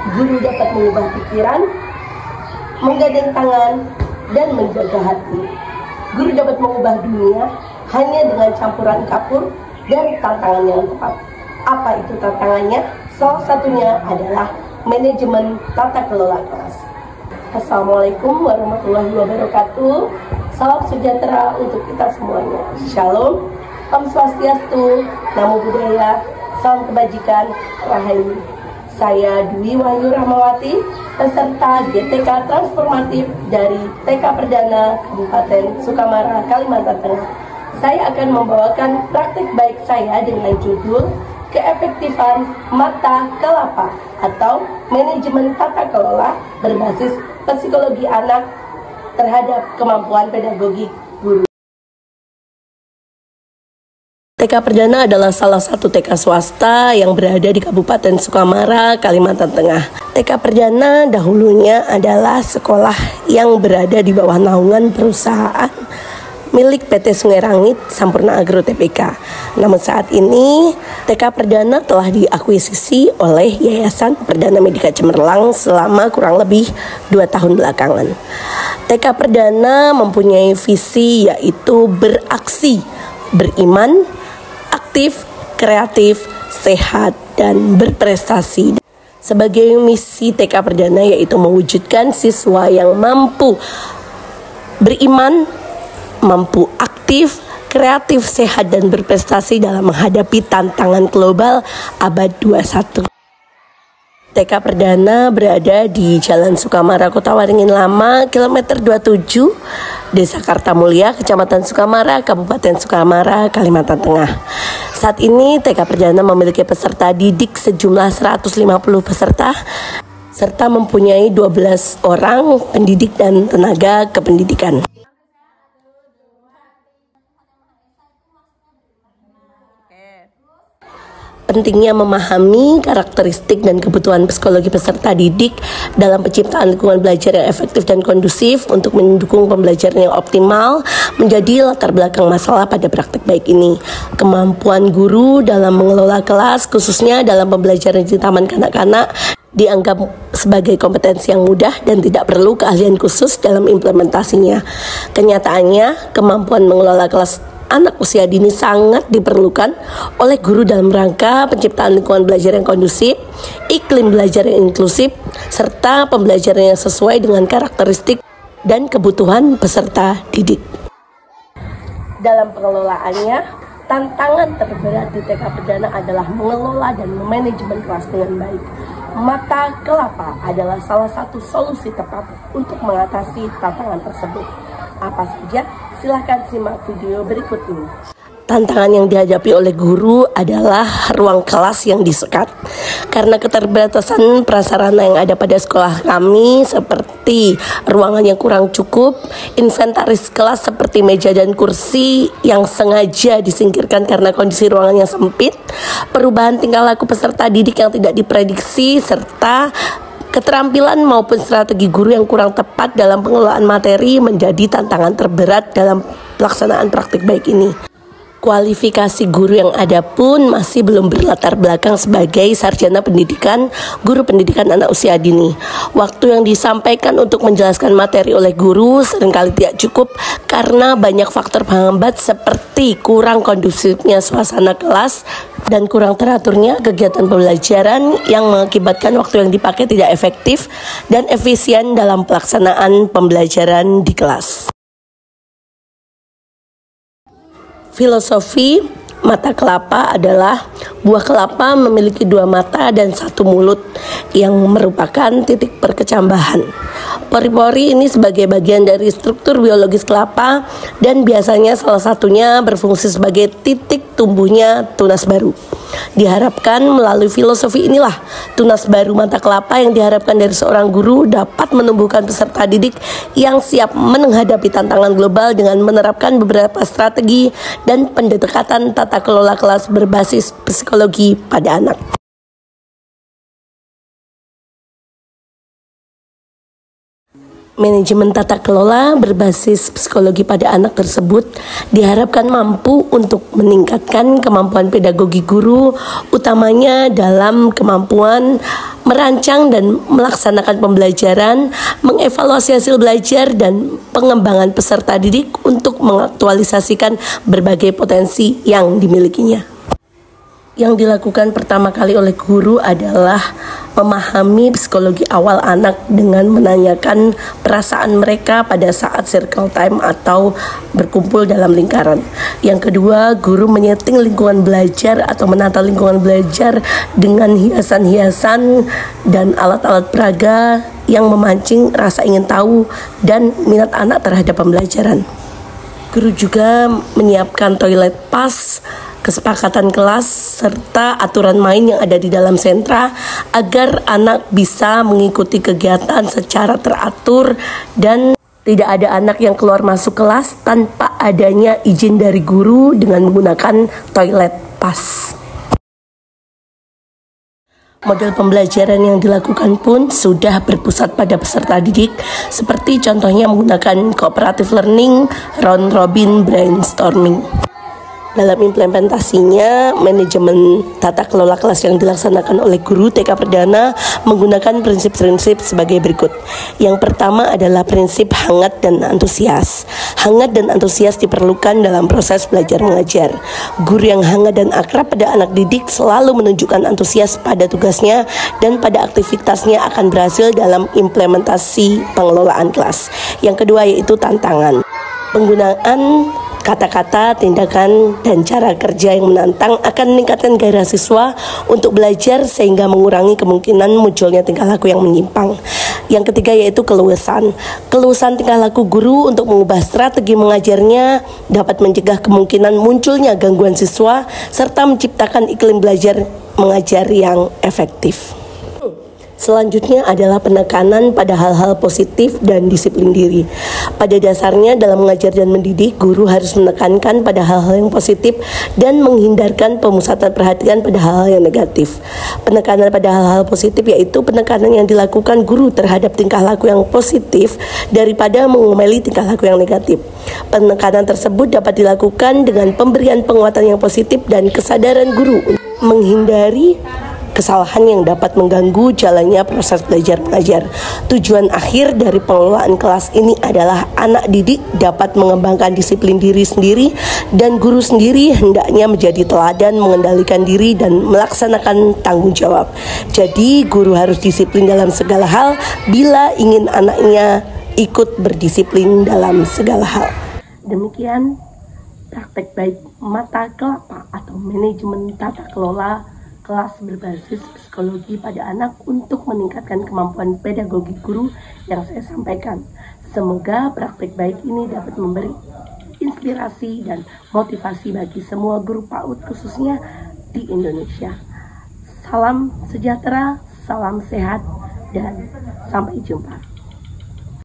Guru dapat mengubah pikiran, menggandeng tangan, dan menjaga hati. Guru dapat mengubah dunia hanya dengan campuran kapur dan tantangan yang tepat. Apa itu tantangannya? Salah satunya adalah manajemen tata kelola kelas. Assalamualaikum warahmatullahi wabarakatuh. Salam sejahtera untuk kita semuanya. Shalom, Om Swastiastu, Namo Buddhaya, salam kebajikan, Rahayu. Saya Dwi Wahyu Rahmawati, peserta GTK Transformatif dari TK Perdana Kabupaten Sukamara, Kalimantan Tengah. Saya akan membawakan praktik baik saya dengan judul Keefektifan Mata Kelapa atau Manajemen Tata Kelola berbasis Psikologi Anak terhadap kemampuan pedagogik guru. TK Perdana adalah salah satu TK swasta yang berada di Kabupaten Sukamara, Kalimantan Tengah. TK Perdana dahulunya adalah sekolah yang berada di bawah naungan perusahaan milik PT Sungai Rangit Sampurna Agro Tbk. Namun saat ini TK Perdana telah diakuisisi oleh Yayasan Perdana Medika Cemerlang selama kurang lebih 2 tahun belakangan. TK Perdana mempunyai visi yaitu beraksi, beriman, aktif, kreatif, sehat, dan berprestasi. Sebagai misi TK Perdana yaitu mewujudkan siswa yang mampu beriman, mampu aktif, kreatif, sehat, dan berprestasi dalam menghadapi tantangan global abad 21. TK Perdana berada di Jalan Sukamara, Kota Waringin Lama, kilometer 27, Desa Kartamulya, Kecamatan Sukamara, Kabupaten Sukamara, Kalimantan Tengah. Saat ini TK Perdana memiliki peserta didik sejumlah 150 peserta, serta mempunyai 12 orang pendidik dan tenaga kependidikan. Pentingnya memahami karakteristik dan kebutuhan psikologi peserta didik dalam penciptaan lingkungan belajar yang efektif dan kondusif untuk mendukung pembelajaran yang optimal menjadi latar belakang masalah pada praktik baik ini. Kemampuan guru dalam mengelola kelas, khususnya dalam pembelajaran di taman kanak-kanak, dianggap sebagai kompetensi yang mudah dan tidak perlu keahlian khusus dalam implementasinya. Kenyataannya, kemampuan mengelola kelas anak usia dini sangat diperlukan oleh guru dalam rangka penciptaan lingkungan belajar yang kondusif, iklim belajar yang inklusif, serta pembelajaran yang sesuai dengan karakteristik dan kebutuhan peserta didik. Dalam pengelolaannya, tantangan terberat di TK Perdana adalah mengelola dan memanajemen kelas dengan baik. Mata kelapa adalah salah satu solusi tepat untuk mengatasi tantangan tersebut. Apa saja? Silahkan simak video berikut ini. Tantangan yang dihadapi oleh guru adalah ruang kelas yang disekat. Karena keterbatasan prasarana yang ada pada sekolah kami seperti ruangan yang kurang cukup, inventaris kelas seperti meja dan kursi yang sengaja disingkirkan karena kondisi ruangan yang sempit, perubahan tingkah laku peserta didik yang tidak diprediksi, serta keterampilan maupun strategi guru yang kurang tepat dalam pengelolaan materi menjadi tantangan terberat dalam pelaksanaan praktik baik ini. Kualifikasi guru yang ada pun masih belum berlatar belakang sebagai sarjana pendidikan, guru pendidikan anak usia dini. Waktu yang disampaikan untuk menjelaskan materi oleh guru seringkali tidak cukup karena banyak faktor penghambat seperti kurang kondusifnya suasana kelas dan kurang teraturnya kegiatan pembelajaran yang mengakibatkan waktu yang dipakai tidak efektif dan efisien dalam pelaksanaan pembelajaran di kelas. Filosofi mata kelapa adalah buah kelapa memiliki 2 mata dan 1 mulut yang merupakan titik perkecambahan. Pori-pori ini sebagai bagian dari struktur biologis kelapa dan biasanya salah satunya berfungsi sebagai titik tumbuhnya tunas baru. Diharapkan melalui filosofi inilah tunas baru mata kelapa yang diharapkan dari seorang guru dapat menumbuhkan peserta didik yang siap menghadapi tantangan global dengan menerapkan beberapa strategi dan pendekatan tata kelola kelas berbasis psikologi pada anak. Manajemen tata kelola berbasis psikologi pada anak tersebut diharapkan mampu untuk meningkatkan kemampuan pedagogi guru, utamanya dalam kemampuan merancang dan melaksanakan pembelajaran, mengevaluasi hasil belajar, dan pengembangan peserta didik untuk mengaktualisasikan berbagai potensi yang dimilikinya. Yang dilakukan pertama kali oleh guru adalah memahami psikologi awal anak dengan menanyakan perasaan mereka pada saat circle time atau berkumpul dalam lingkaran. Yang kedua, guru menyeting lingkungan belajar atau menata lingkungan belajar dengan hiasan-hiasan dan alat-alat peraga yang memancing rasa ingin tahu dan minat anak terhadap pembelajaran. Guru juga menyiapkan toilet pas, kesepakatan kelas, serta aturan main yang ada di dalam sentra agar anak bisa mengikuti kegiatan secara teratur dan tidak ada anak yang keluar masuk kelas tanpa adanya izin dari guru dengan menggunakan toilet pas. Model pembelajaran yang dilakukan pun sudah berpusat pada peserta didik, seperti contohnya menggunakan cooperative learning, round robin brainstorming. Dalam implementasinya, manajemen tata kelola kelas yang dilaksanakan oleh guru TK Perdana menggunakan prinsip-prinsip sebagai berikut. Yang pertama adalah prinsip hangat dan antusias. Hangat dan antusias diperlukan dalam proses belajar mengajar. Guru yang hangat dan akrab pada anak didik selalu menunjukkan antusias pada tugasnya dan pada aktivitasnya akan berhasil dalam implementasi pengelolaan kelas. Yang kedua yaitu tantangan. Penggunaan kata-kata, tindakan, dan cara kerja yang menantang akan meningkatkan gairah siswa untuk belajar sehingga mengurangi kemungkinan munculnya tingkah laku yang menyimpang. Yang ketiga yaitu keluasan. Keluasan tingkah laku guru untuk mengubah strategi mengajarnya dapat mencegah kemungkinan munculnya gangguan siswa serta menciptakan iklim belajar mengajar yang efektif. Selanjutnya adalah penekanan pada hal-hal positif dan disiplin diri. Pada dasarnya dalam mengajar dan mendidik, guru harus menekankan pada hal-hal yang positif dan menghindarkan pemusatan perhatian pada hal-hal yang negatif. Penekanan pada hal-hal positif yaitu penekanan yang dilakukan guru terhadap tingkah laku yang positif daripada mengomeli tingkah laku yang negatif. Penekanan tersebut dapat dilakukan dengan pemberian penguatan yang positif dan kesadaran guru menghindari kesalahan yang dapat mengganggu jalannya proses belajar mengajar. Tujuan akhir dari pengelolaan kelas ini adalah anak didik dapat mengembangkan disiplin diri sendiri dan guru sendiri hendaknya menjadi teladan mengendalikan diri dan melaksanakan tanggung jawab. Jadi guru harus disiplin dalam segala hal bila ingin anaknya ikut berdisiplin dalam segala hal. Demikian praktek baik mata kelapa atau manajemen tata kelola kelas berbasis psikologi pada anak untuk meningkatkan kemampuan pedagogi guru yang saya sampaikan. Semoga praktik baik ini dapat memberi inspirasi dan motivasi bagi semua guru PAUD khususnya di Indonesia. Salam sejahtera, salam sehat, dan sampai jumpa.